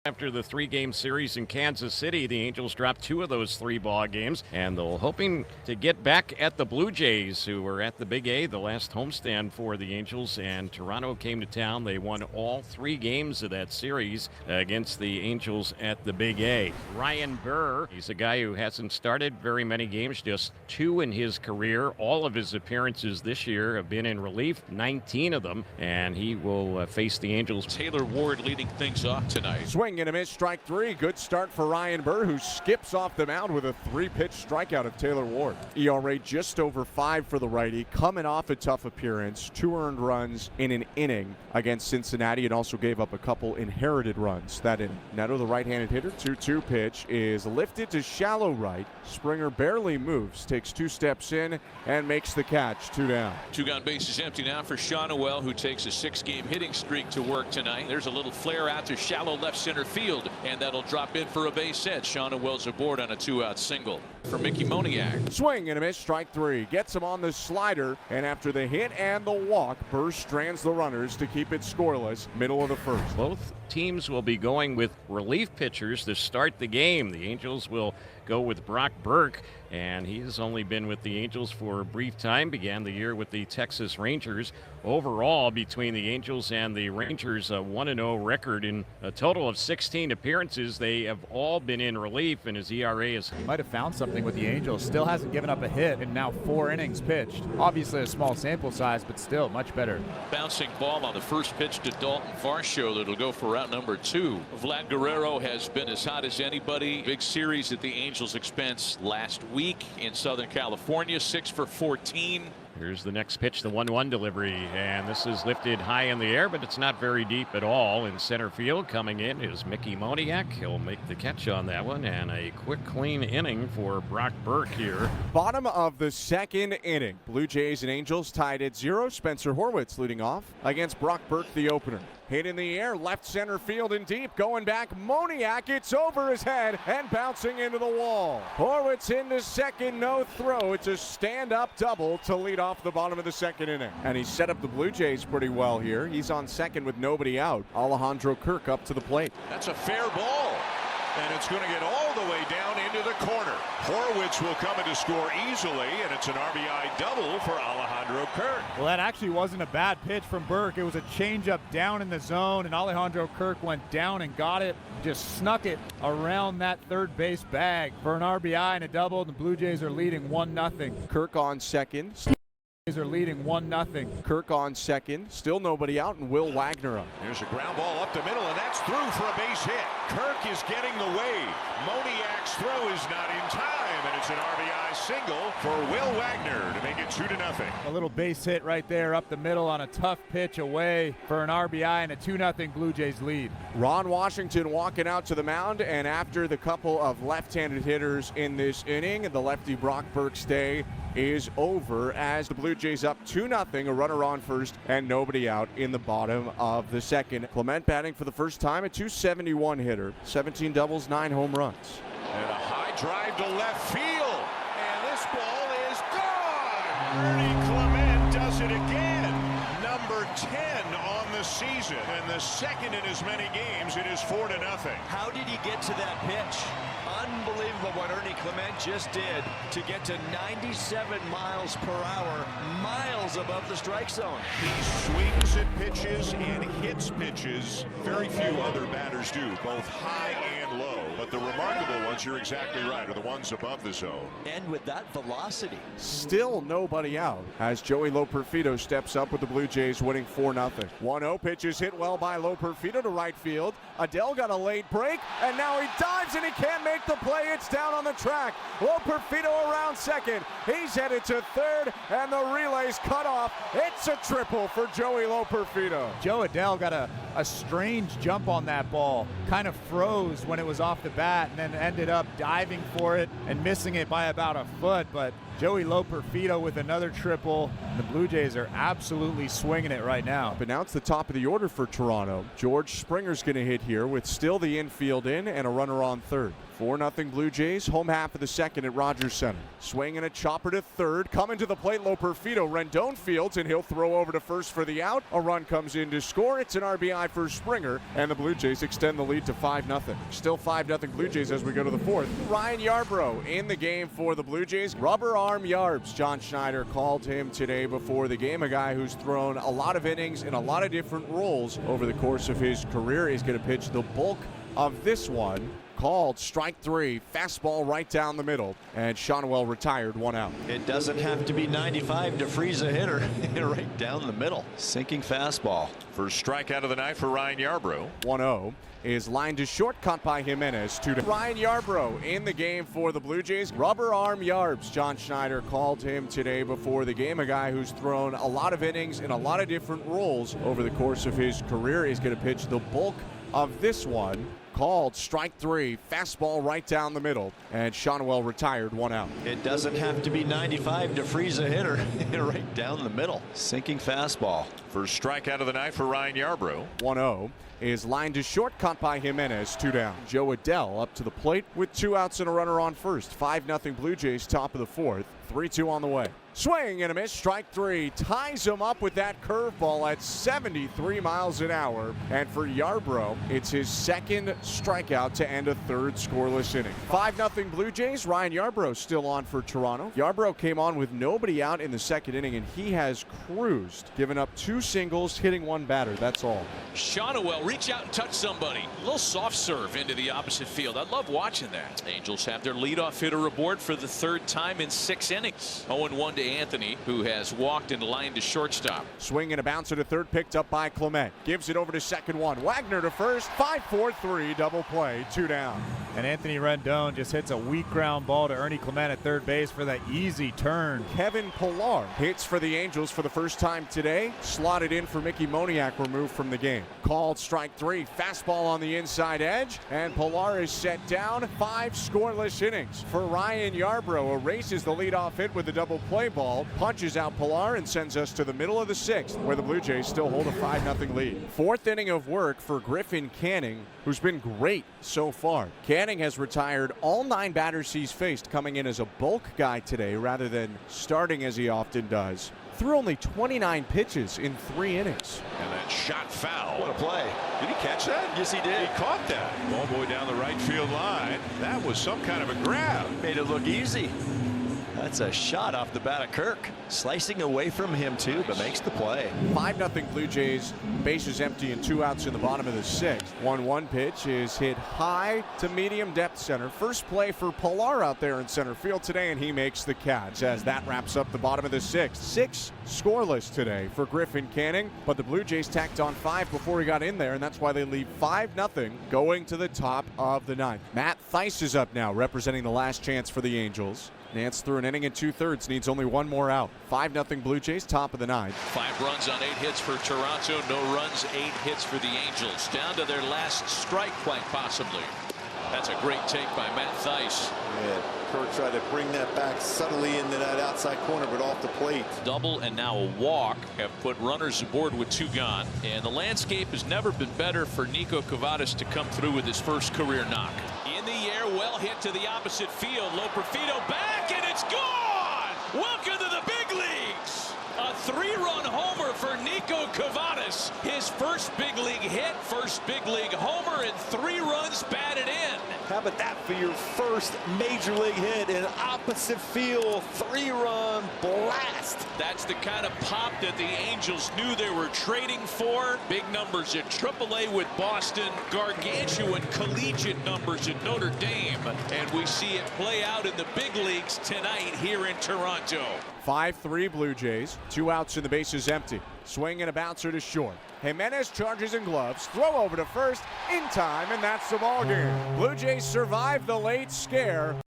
After the 3-game series in Kansas City, the Angels dropped 2 of those 3 ball games, and they're hoping to get back at the Blue Jays, who were at the Big A, the last homestand for the Angels, and Toronto came to town. They won all 3 games of that series against the Angels at the Big A. Ryan Burr, he's a guy who hasn't started very many games, just 2 in his career. All of his appearances this year have been in relief, 19 of them, and he will face the Angels. Taylor Ward leading things off tonight. Swing and a miss, strike 3. Good start for Ryan Burr, who skips off the mound with a 3-pitch strikeout of Taylor Ward. ERA just over 5 for the righty, coming off a tough appearance. 2 earned runs in an inning against Cincinnati, and also gave up a couple inherited runs that inning. Neto, the right-handed hitter, 2-2 pitch is lifted to shallow right. Springer barely moves, takes 2 steps in, and makes the catch. 2 down. 2 gone, bases empty now for Shawnuel, who takes a 6-game hitting streak to work tonight. There's a little flare out to shallow left center field, and that'll drop in for a base hit. Shawnuel's aboard on a 2-out single for Mickey Moniak. Swing and a miss, strike 3. Gets him on the slider, and after the hit and the walk, Burr strands the runners to keep it scoreless. Middle of the first. Both teams will be going with relief pitchers to start the game. The Angels will go with Brock Burke, and he's only been with the Angels for a brief time. Began the year with the Texas Rangers. Overall, between the Angels and the Rangers, a 1-0 record in a total of 16 appearances. They have all been in relief, and his ERA is... Might have found something with the Angels. Still hasn't given up a hit in now 4 innings pitched. Obviously a small sample size, but still much better. Bouncing ball on the first pitch to Dalton Varsho that'll go for route number 2. Vlad Guerrero has been as hot as anybody. Big series at the Angels' expense last week in Southern California, 6 for 14. Here's the next pitch, the 1-1 delivery, and this is lifted high in the air, but it's not very deep at all. In center field, coming in is Mickey Moniak. He'll make the catch on that one, and a quick, clean inning for Brock Burke here. Bottom of the 2nd inning. Blue Jays and Angels tied at 0. Spencer Horwitz leading off against Brock Burke, the opener. Hit in the air, left center field and deep. Going back, Moniak, it's over his head and bouncing into the wall. Horwitz into second, no throw. It's a stand-up double to lead off the bottom of the 2nd inning. And he set up the Blue Jays pretty well here. He's on second with nobody out. Alejandro Kirk up to the plate. That's a fair ball, and it's going to get all the way down into the corner. Horwitz will come in to score easily, and it's an RBI double for Alejandro Kirk. Well, that actually wasn't a bad pitch from Burke. It was a changeup down in the zone, and Alejandro Kirk went down and got it, just snuck it around that third base bag for an RBI and a double. The Blue Jays are leading 1-0. Kirk on second. Are leading 1-0. Kirk on second, still nobody out, and Will Wagner up. There's a ground ball up the middle, and that's through for a base hit. Kirk is getting the wave. Moniak's throw is not in time, and it's an RBI single for Will Wagner to make it 2-0. A little base hit right there up the middle on a tough pitch away for an RBI and a 2-0 Blue Jays lead. Ron Washington walking out to the mound, and after the couple of left-handed hitters in this inning, the lefty Brock Burke's day is over as the Blue Jays up 2-0, a runner on first and nobody out in the bottom of the 2nd. Clement batting for the first time, a .271 hitter, 17 doubles, 9 home runs. And a high drive to left field, and this ball is gone. Ernie Clement does it again. Number 10 on the season, and the 2nd in as many games. It is 4-0. How did he get to that pitch? Unbelievable what Ernie Clement just did to get to 97 miles per hour, miles above the strike zone. He swings at pitches and hits pitches. Very few other batters do, both high and low. But the remarkable ones, you're exactly right, are the ones above the zone. And with that velocity. Still nobody out as Joey Loperfido steps up with the Blue Jays winning 4-0. 1-0 pitch is hit well by Loperfido to right field. Adele got a late break, and now he dives and he can't make the play. It's down on the track. Loperfido around second. He's headed to third, and the relay's cut off. It's a triple for Joey Loperfido. Joe Adele got a strange jump on that ball. Kind of froze when it was off the bat and then ended up diving for it and missing it by about a foot. But Joey Loperfido with another triple. The Blue Jays are absolutely swinging it right now. But now it's the top of the order for Toronto. George Springer's going to hit here with still the infield in and a runner on third. 4-0 Blue Jays, home half of the second at Rogers Center. Swing and a chopper to third. Coming to the plate, Loperfido. Rendon fields, and he'll throw over to first for the out. A run comes in to score. It's an RBI for Springer, and the Blue Jays extend the lead to 5-0. Still 5-0 Blue Jays as we go to the fourth. Ryan Yarbrough in the game for the Blue Jays. Rubber arm Yarbs. John Schneider called him today before the game. A guy who's thrown a lot of innings in a lot of different roles over the course of his career. He's going to pitch the bulk of this one. Called strike three, fastball right down the middle, and Shonwell retired, 1 out. It doesn't have to be 95 to freeze a hitter. Right down the middle. Sinking fastball. First strikeout of the night for Ryan Yarbrough. 1-0 is lined to short, caught by Jimenez. 2 to Ryan Yarbrough in the game for the Blue Jays. Rubber arm Yarbs. John Schneider called him today before the game. A guy who's thrown a lot of innings in a lot of different roles over the course of his career. He's going to pitch the bulk of this one. Called strike three, fastball right down the middle, and Shonwell retired, 1 out. It doesn't have to be 95 to freeze a hitter. Right down the middle. Sinking fastball. First strikeout of the night for Ryan Yarbrough. 1-0 is lined to short, caught by Jimenez. 2 down. Joe Adell up to the plate with 2 outs and a runner on first. 5-0 Blue Jays, top of the fourth. 3-2 on the way. Swing and a miss, strike three. Ties him up with that curveball at 73 miles an hour. And for Yarbrough, it's his second strikeout to end a third scoreless inning. 5-0 Blue Jays. Ryan Yarbrough still on for Toronto. Yarbrough came on with nobody out in the second inning, and he has cruised, giving up 2 singles, hitting 1 batter. That's all. Shonwell reach out and touch somebody. A little soft serve into the opposite field. I love watching that. Angels have their leadoff hitter aboard for the 3rd time in 6 innings. 0-1 to Anthony, who has walked and lined to shortstop. Swing and a bouncer to third, picked up by Clement. Gives it over to second one. Wagner to first. 5-4-3 double play. 2 down. And Anthony Rendon just hits a weak ground ball to Ernie Clement at third base for that easy turn. Kevin Pillar hits for the Angels for the first time today. Slotted in for Mickey Moniak, removed from the game. Called strike three. Fastball on the inside edge. And Pillar is set down. 5 scoreless innings for Ryan Yarbrough. Erases the leadoff hit with a double play ball. Punches out Pillar and sends us to the middle of the 6th, where the Blue Jays still hold a 5-0 lead. 4th inning of work for Griffin Canning, who's been great so far. Canning has retired all 9 batters he's faced, coming in as a bulk guy today rather than starting as he often does. Threw only 29 pitches in 3 innings. And that shot foul. What a play. Did he catch that? Yes, he did. He caught that. Ball boy down the right field line. That was some kind of a grab. Made it look easy. That's a shot off the bat of Kirk. Slicing away from him, too, but makes the play. 5-0 Blue Jays. Bases empty and 2 outs in the bottom of the 6th. 1-1 pitch is hit high to medium depth center. First play for Pillar out there in center field today, and he makes the catch as that wraps up the bottom of the 6th. 6 scoreless today for Griffin Canning, but the Blue Jays tacked on 5 before he got in there, and that's why they lead 5-0 going to the top of the 9th. Matt Theis is up now, representing the last chance for the Angels. Nance through an inning and 2/3, needs only 1 more out. 5-0 Blue Jays, top of the 9th. 5 runs on 8 hits for Toronto. No runs, 8 hits for the Angels. Down to their last strike, quite possibly. That's a great take by Matt Theis. Yeah, Kirk tried to bring that back subtly into that outside corner, but off the plate. Double and now a walk have put runners aboard with 2 gone. And the landscape has never been better for Nico Kavadas to come through with his first career knock. In the air, well hit to the opposite field. Loperfido back, and it's gone! Welcome to the big leagues! A 3-run homer for Nico Kavadas. His first big league hit, first big league homer, and 3 runs batted in. How about that for your first major league hit in opposite field? 3-run blast. That's the kind of pop that the Angels knew they were trading for. Big numbers at AAA with Boston, gargantuan collegiate numbers at Notre Dame. And we see it play out in the big leagues tonight here in Toronto. 5-3 Blue Jays. 2 outs and the bases empty. Swing and a bouncer to short. Jimenez charges and gloves. Throw over to first in time, and that's the ball game. Blue Jays survive the late scare.